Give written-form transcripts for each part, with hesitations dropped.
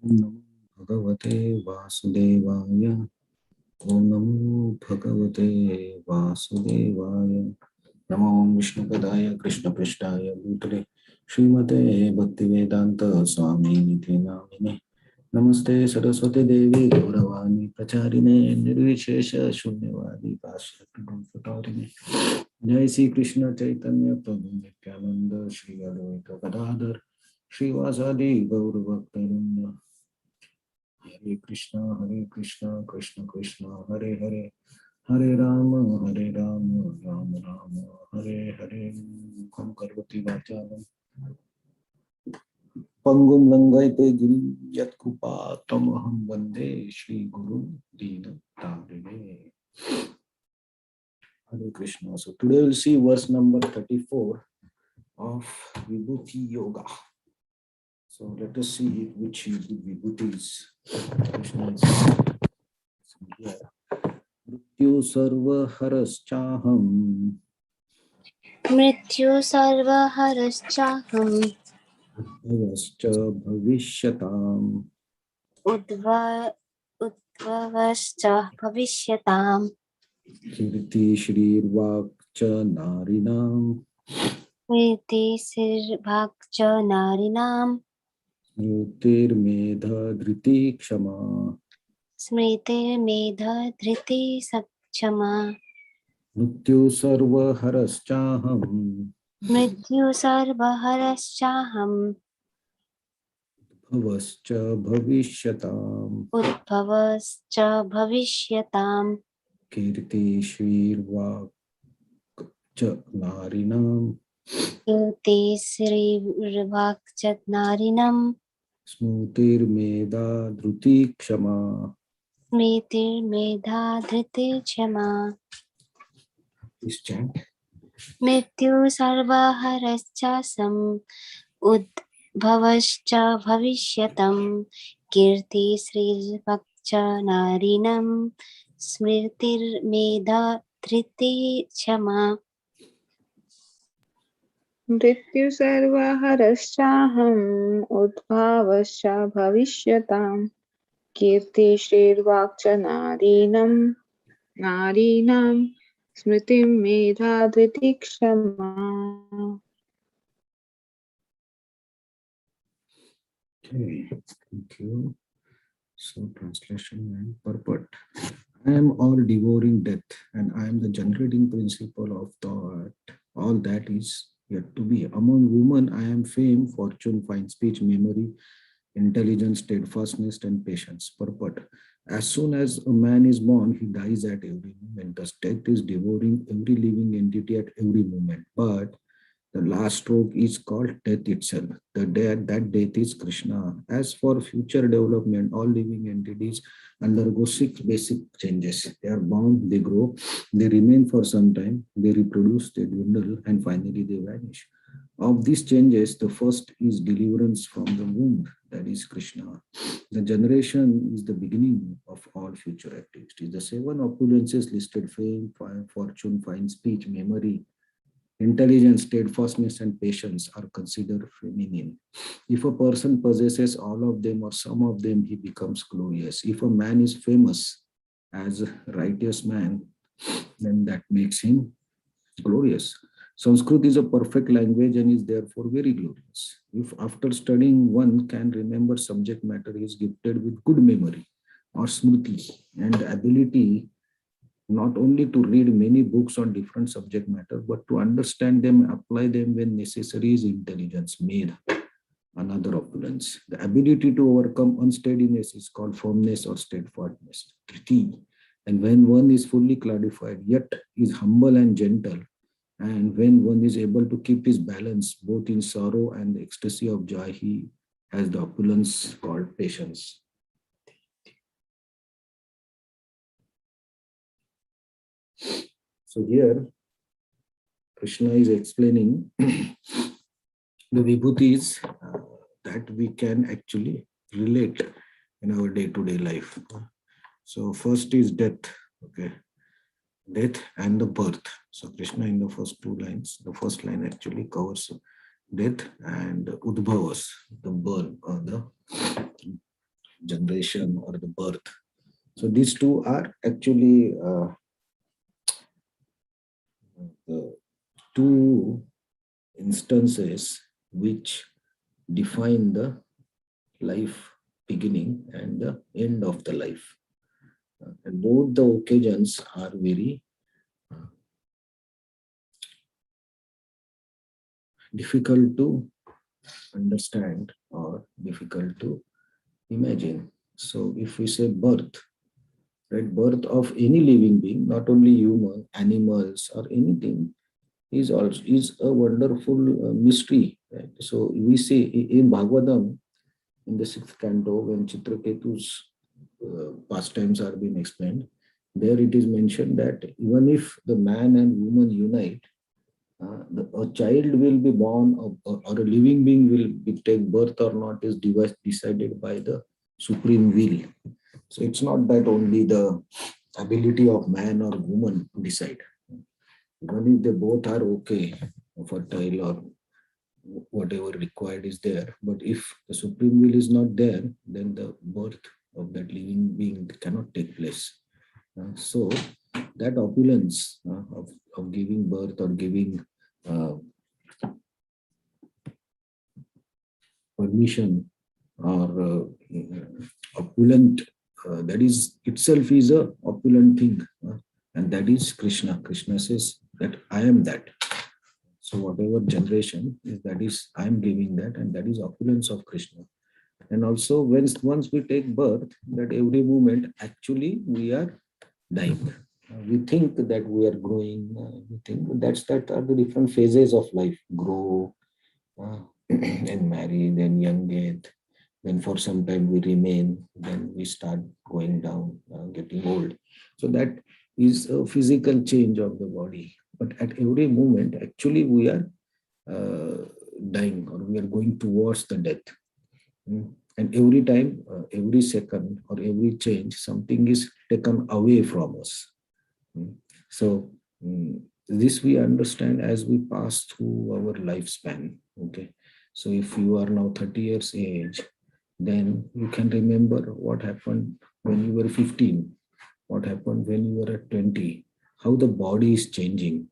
Namo Bhagavate Vasudevaya. Om Namo Bhagavate Vasudevaya. Namo Vishnu Padaya Krishna Prishtaya Bhutale Srimate Bhaktivedanta Swami Niti Namine. Namaste Saraswati Devi Gauravani Pracharine Nirvishesha Shunyavadi Pashakritaurine. Jai Sri Krishna Chaitanya Prabhu Nityananda Shri Advaita Gadadhar Shri Vasadi Gauravaktarunda. Hare Krishna, Krishna Krishna, Hare Hare, Hare Rama, Rama Rama, Hare Hare. Kam Karvati Vachalam, Pangum Langaite Girim Yat Krupa Tamaham Vande Shri Guru Dina Tamrine. Hare Krishna. So today we'll see verse number 34 of Vibhuti Yoga. So let us see which is the Vibhutis. Krishna is here. Mrityu sarva haraschaham. Mrityu sarva haraschaham. Udbhavascha bhavishyatam. Udbhavascha bhavishyatam. Kirti shrirvakcha narinam. Kriti sirbhakcha narinam. Smrutir medha dhriti kshama. Smritir medha dhriti sakchama. Mrityu sarva haraschaham. Mrityu sarva haraschaham. Udbhavascha bhavishyatam. Udbhavascha bhavishyatam. Kirti shrirvakcha narinam. Kriti sirbhakcha narinam. Smrutir medha dhriti kshama. Smritir medha dhriti chama. Please chant. Mrityu sarva haraschasam udbhavascha bhavishyatam kirti srirvakcha narinam smritir medha dhriti chama. मृत्यु सर्वहरश्चाहम् उद्भावश्च भविष्यताम् कीर्तिश्रीर्वाक् च नारीणां स्मृतिं मेधा धृति क्षमा. Okay, thank you. So translation and purport. I am all devouring death, and I am the generating principle of thought. All that is yet to be. Among women, I am fame, fortune, fine speech, memory, intelligence, steadfastness, and patience. Purport. As soon as a man is born, he dies at every moment. Thus, death is devouring every living entity at every moment. But the last stroke is called death itself. That death is Krishna. As for future development, all living entities undergo 6 basic changes. They are born, they grow, they remain for some time, they reproduce, they dwindle, and finally they vanish. Of these changes, the first is deliverance from the womb, that is Krishna. The generation is the beginning of all future activities. The 7 opulences listed: fame, fortune, fine speech, memory, intelligence, steadfastness, and patience are considered feminine. If a person possesses all of them or some of them, he becomes glorious. If a man is famous as a righteous man, then that makes him glorious. Sanskrit is a perfect language and is therefore very glorious. If after studying one can remember subject matter, he is gifted with good memory or smriti and ability not only to read many books on different subject matter, but to understand them, apply them when necessary is intelligence, made another opulence. The ability to overcome unsteadiness is called firmness or steadfastness, triti. And when one is fully clarified, yet is humble and gentle, and when one is able to keep his balance both in sorrow and the ecstasy of joy, he has the opulence called patience. So here, Krishna is explaining the vibhutis that we can actually relate in our day-to-day life. So first is death, okay, death and the birth. So Krishna in the first 2 lines, the first line actually covers death and udbhavas, the birth, generation or the birth. So these two are actually the two instances which define the life beginning and the end of the life. And both the occasions are very difficult to understand or difficult to imagine. So if we say birth, right, birth of any living being, not only human, animals or anything, is also is a wonderful mystery. Right? So we see in Bhagavatam, in the sixth canto, when Chitraketu's pastimes are being explained, there it is mentioned that even if the man and woman unite, a child will be born or a living being will be take birth or not is decided by the supreme will. So it's not that only the ability of man or woman to decide. Even if they both are okay, fertile or whatever required is there, but if the supreme will is not there, then the birth of that living being cannot take place. So that opulence of giving birth or giving uh, permission or opulent, that is itself is a opulent thing, and that is Krishna. Krishna says that I am that. So whatever generation is, that is I am giving that, and that is opulence of Krishna. And also once we take birth, that every moment actually we are dying. We think that we are growing. We think that are the different phases of life: grow, and marry, then young age, then for some time we remain, then we start going down, getting old. So that is a physical change of the body. But at every moment, actually, we are dying or we are going towards the death. And every time, every second or every change, something is taken away from us. So this we understand as we pass through our lifespan. Okay. So if you are now 30 years age, then you can remember what happened when you were 15, what happened when you were at 20, how the body is changing,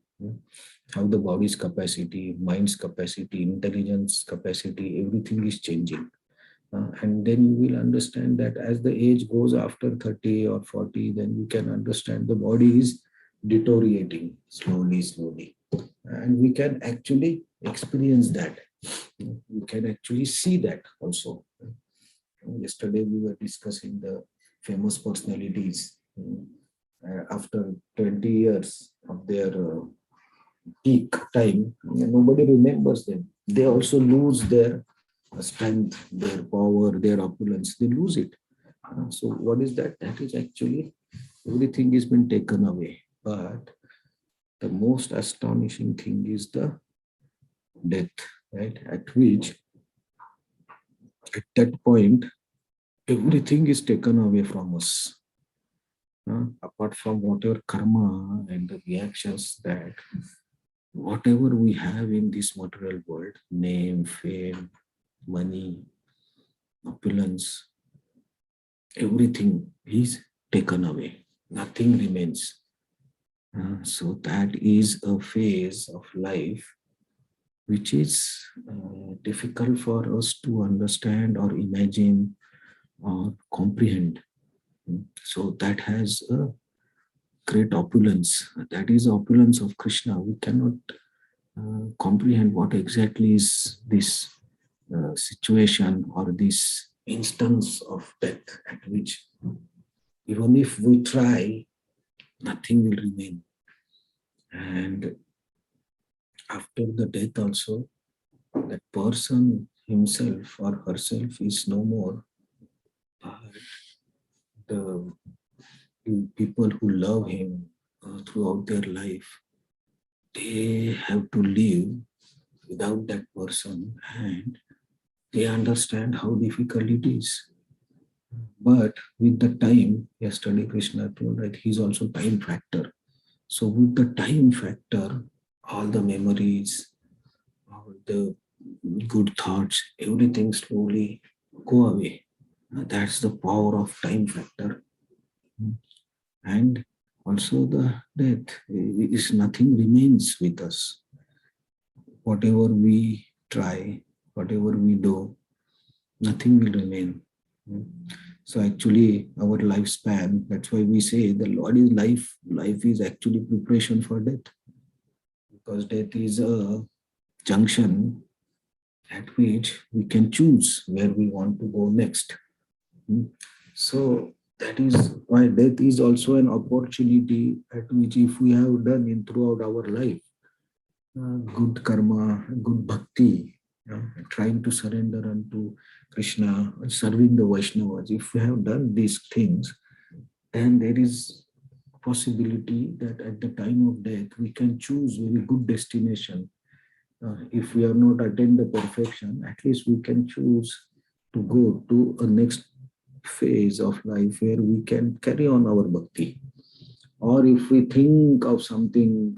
how the body's capacity, mind's capacity, intelligence capacity, everything is changing. And then you will understand that as the age goes after 30 or 40, then you can understand the body is deteriorating slowly. And we can actually experience that. We can actually see that also. Yesterday we were discussing the famous personalities. After 20 years of their peak time, nobody remembers them. They also lose their strength, their power, their opulence. They lose it. So what is that? That is actually everything has been taken away. But the most astonishing thing is the death, right? At which, at that point, everything is taken away from us. Apart from whatever karma and the reactions, that whatever we have in this material world, name, fame, money, opulence, everything is taken away. Nothing remains. So that is a phase of life which is difficult for us to understand or imagine or comprehend. So that has a great opulence. That is opulence of Krishna. We cannot comprehend what exactly is this situation or this instance of death at which even if we try, nothing will remain. And after the death also, that person himself or herself is no more, but the people who love him throughout their life, they have to live without that person, and they understand how difficult it is. But with the time, yesterday Krishna told that he's also time factor. So with the time factor, all the memories, all the good thoughts, everything slowly go away. That's the power of time factor. And also the death is nothing remains with us. Whatever we try, whatever we do, nothing will remain. So actually our lifespan, that's why we say the Lord is life. Life is actually preparation for death, because death is a junction at which we can choose where we want to go next. So that is why death is also an opportunity at which, if we have done in throughout our life good karma, good bhakti, trying to surrender unto Krishna, serving the Vaishnavas, if we have done these things, then there is possibility that at the time of death we can choose very good destination. If we have not attained the perfection, at least we can choose to go to a next phase of life where we can carry on our bhakti. Or if we think of something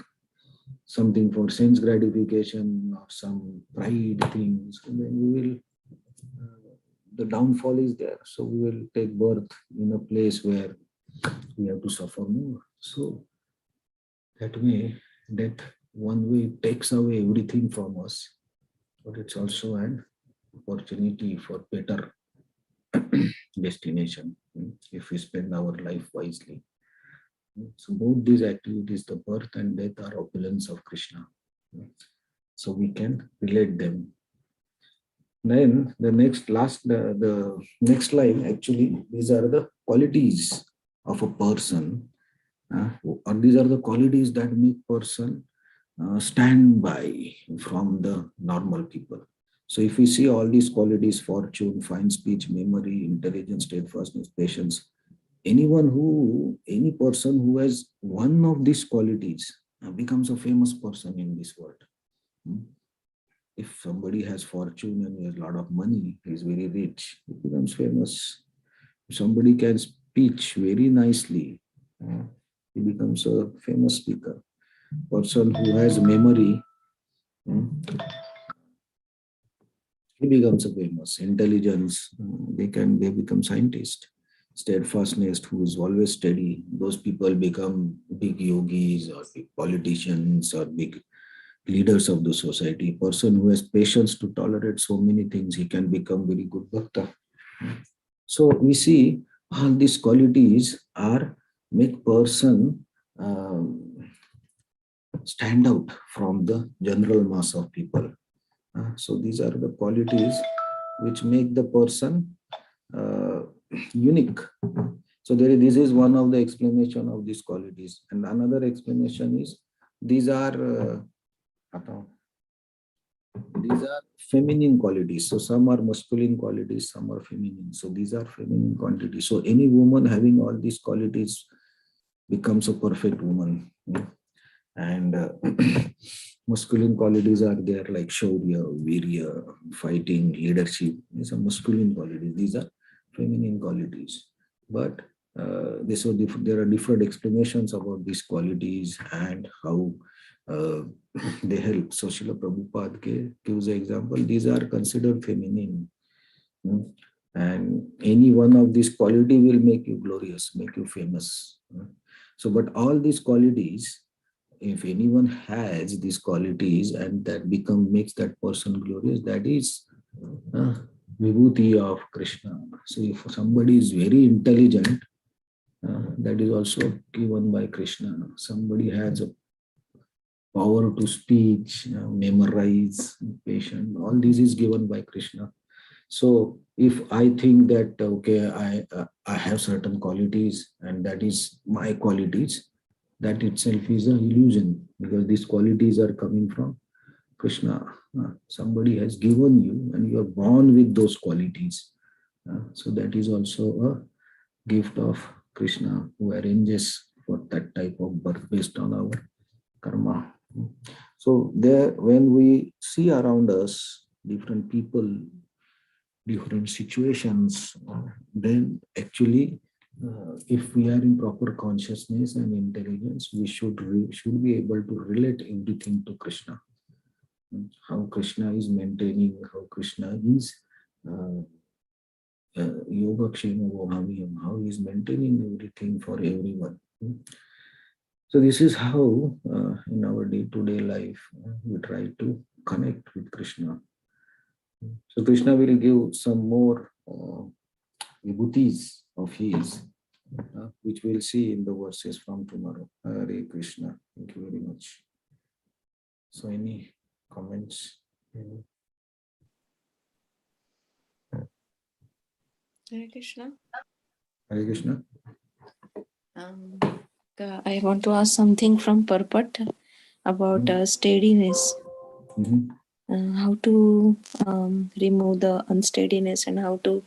for sense gratification or some pride things, then we will, the downfall is there. So we will take birth in a place where we have to suffer more. So that way, death one way takes away everything from us, but it's also an opportunity for better destination if we spend our life wisely. So both these activities, the birth and death, are opulence of Krishna. So we can relate them. Then the next line, actually, these are the qualities of a person, or these are the qualities that make person stand by from the normal people. So if we see all these qualities, fortune, fine speech, memory, intelligence, steadfastness, patience, any person who has one of these qualities becomes a famous person in this world. If somebody has fortune and he has a lot of money, he is very rich, he becomes famous. If somebody can speak very nicely, he becomes a famous speaker. Person who has memory, he becomes a famous. Intelligence, they become scientists. Steadfastness, who is always steady, those people become big yogis or big politicians or big leaders of the society. Person who has patience to tolerate so many things, he can become very good bhakta. So we see all these qualities are make person stand out from the general mass of people. So these are the qualities which make the person unique. So this is one of the explanation of these qualities, and another explanation is these are feminine qualities. So some are masculine qualities, some are feminine. So these are feminine qualities. So any woman having all these qualities becomes a perfect woman. And masculine qualities are there, like shaurya, virya, fighting, leadership. These are masculine qualities. These are feminine qualities. But there are different explanations about these qualities and how they help. So Srila Prabhupada gives an example. These are considered feminine. And any one of these quality will make you glorious, make you famous. So, but all these qualities, if anyone has these qualities and that makes that person glorious, that is vibhuti of Krishna. So if somebody is very intelligent, that is also given by Krishna. Somebody has a power to speech, memorize, patient, all this is given by Krishna. So if I think that, okay, I have certain qualities and that is my qualities, that itself is an illusion, because these qualities are coming from Krishna. Somebody has given you and you are born with those qualities. So that is also a gift of Krishna, who arranges for that type of birth based on our karma. So there, when we see around us different people, different situations, then actually if we are in proper consciousness and intelligence, we should be able to relate everything to Krishna. How Krishna is maintaining, how Krishna is Yogakshema Bhaviyam, how he is maintaining everything for everyone. So this is how in our day-to-day life we try to connect with Krishna. So Krishna will give some more vibhutis of his, which we'll see in the verses from tomorrow. Hare Krishna. Thank you very much. So any comments? Hare Krishna. Hare Krishna. I want to ask something from Purport about steadiness. How to remove the unsteadiness and how to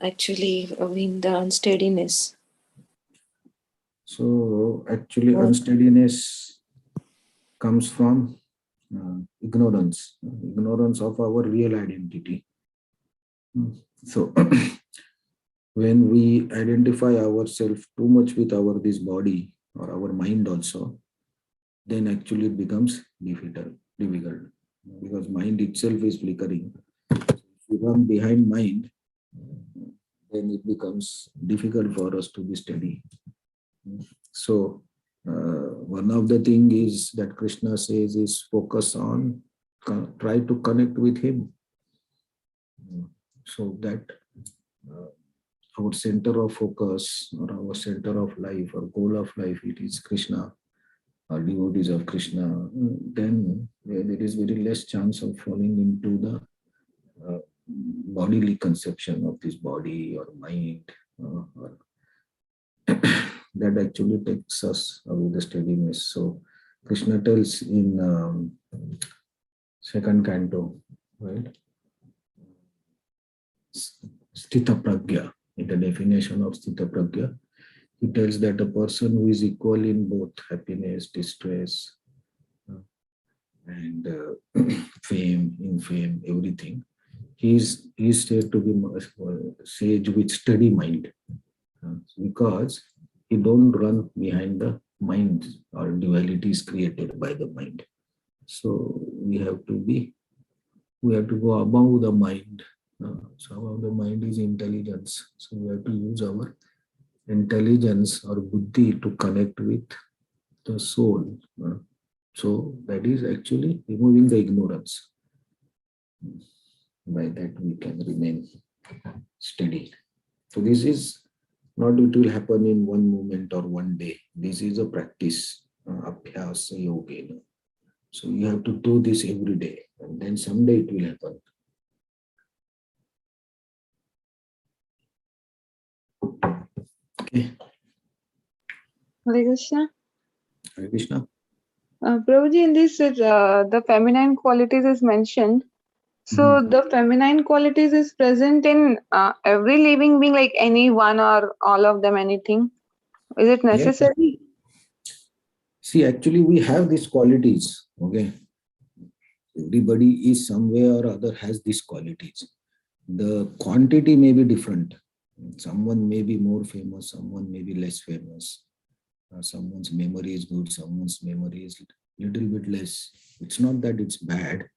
actually win the unsteadiness. So actually unsteadiness comes from ignorance of our real identity. So when we identify ourselves too much with this body or our mind also, then actually it becomes difficult because mind itself is flickering. If we run behind mind, then it becomes difficult for us to be steady. So one of the things is that Krishna says is focus on, try to connect with him, so that our center of focus or our center of life or goal of life, it is Krishna or devotees of Krishna, then there is very less chance of falling into the bodily conception of this body or mind, or that actually takes us away the steadiness. So Krishna tells in second canto, right? Sthita pragya, in the definition of Sthita pragya, he tells that a person who is equal in both happiness, distress, and fame, infame, everything, he is said to be sage with steady mind, because he don't run behind the mind or dualities created by the mind. So we have to go above the mind. So above the mind is intelligence. So we have to use our intelligence or buddhi to connect with the soul. So that is actually removing the ignorance. By that we can remain steady. So this is not it will happen in one moment or one day. This is a practice, abhyasa yogena. So you have to do this every day, and then someday it will happen. Okay. Hare Krishna. Hare Krishna. Prabhuji, in this, the feminine qualities is mentioned. So the feminine qualities is present in every living being, like any one or all of them, anything. Is it necessary? Yeah. See, actually, we have these qualities. Okay. Everybody is somewhere or other has these qualities. The quantity may be different. Someone may be more famous, someone may be less famous. Someone's memory is good, someone's memory is little bit less. It's not that it's bad,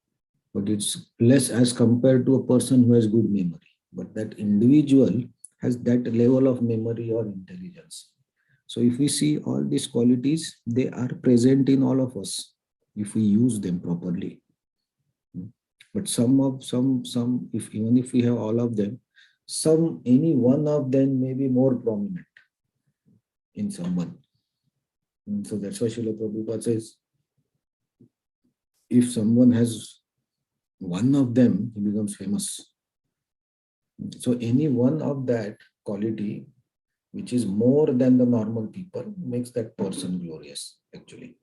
but it's less as compared to a person who has good memory. But that individual has that level of memory or intelligence. So if we see all these qualities, they are present in all of us if we use them properly. But if even if we have all of them, any one of them may be more prominent in someone. And so that's why Srila Prabhupada says, if someone has one of them, he becomes famous. So any one of that quality, which is more than the normal people, makes that person glorious, actually.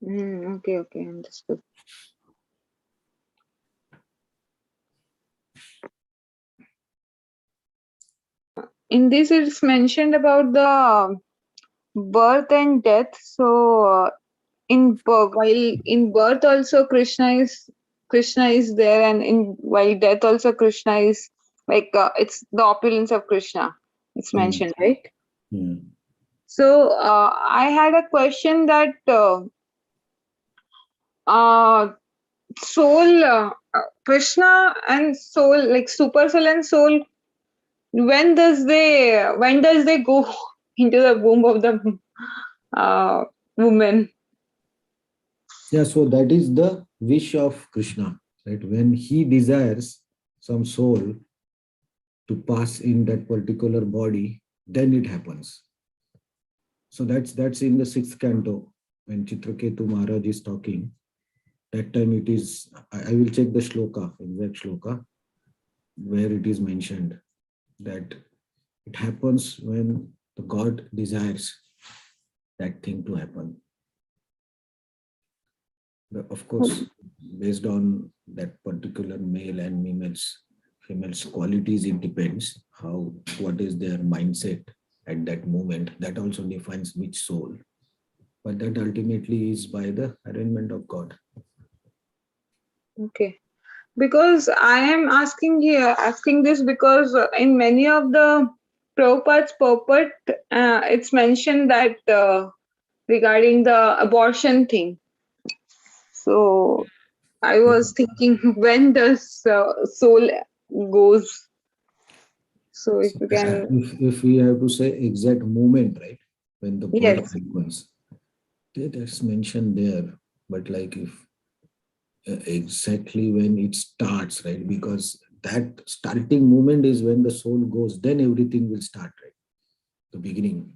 Okay, understood. In this, it's mentioned about the birth and death. So while in birth also Krishna is there, and while death also Krishna is, like it's the opulence of Krishna. It's mentioned, right? Yeah. So I had a question that soul, Krishna and soul, like super soul and soul, when does they go into the womb of the woman? Yeah, so that is the wish of Krishna, right? When he desires some soul to pass in that particular body, then it happens. So that's in the sixth canto when Chitraketu Maharaj is talking. That time it is, I will check the shloka, exact shloka, where it is mentioned that it happens when the God desires that thing to happen. Of course, based on that particular male and female's qualities, it depends what is their mindset at that moment. That also defines which soul. But that ultimately is by the arrangement of God. Okay. Because I am asking this because in many of the Prabhupada's purport, it's mentioned that regarding the abortion thing. So I was thinking, when does soul goes? So if you can, If we have to say exact moment, right, when the birth yes. happens, that's mentioned there. But like if exactly when it starts, right, because that starting moment is when the soul goes, then everything will start, right, the beginning.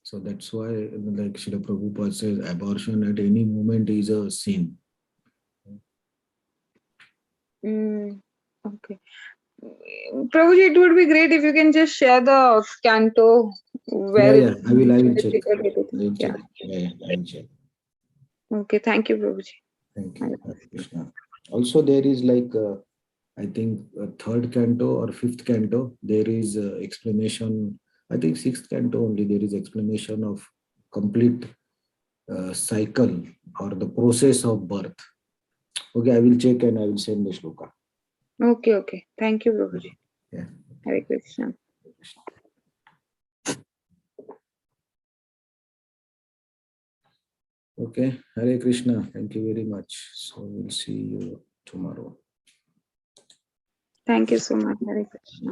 So that's why, like Srila Prabhupada says, abortion at any moment is a sin. Okay. Prabhuji, it would be great if you can just share the canto Yeah, where yeah, it's I will check. everything. I will Yeah. check. Yeah, I will check. Okay. Thank you, Prabhuji. Thank you, Hare Krishna. Also, there is like, I think, third canto or fifth canto, there is explanation. I think sixth canto only, there is explanation of complete cycle or the process of birth. Okay, I will check and I will send the shloka. Okay, okay. Thank you, Prabhuji. Yeah. Hare Krishna. Okay, Hare Krishna. Thank you very much. So we'll see you tomorrow. Thank you so much. Hare Krishna.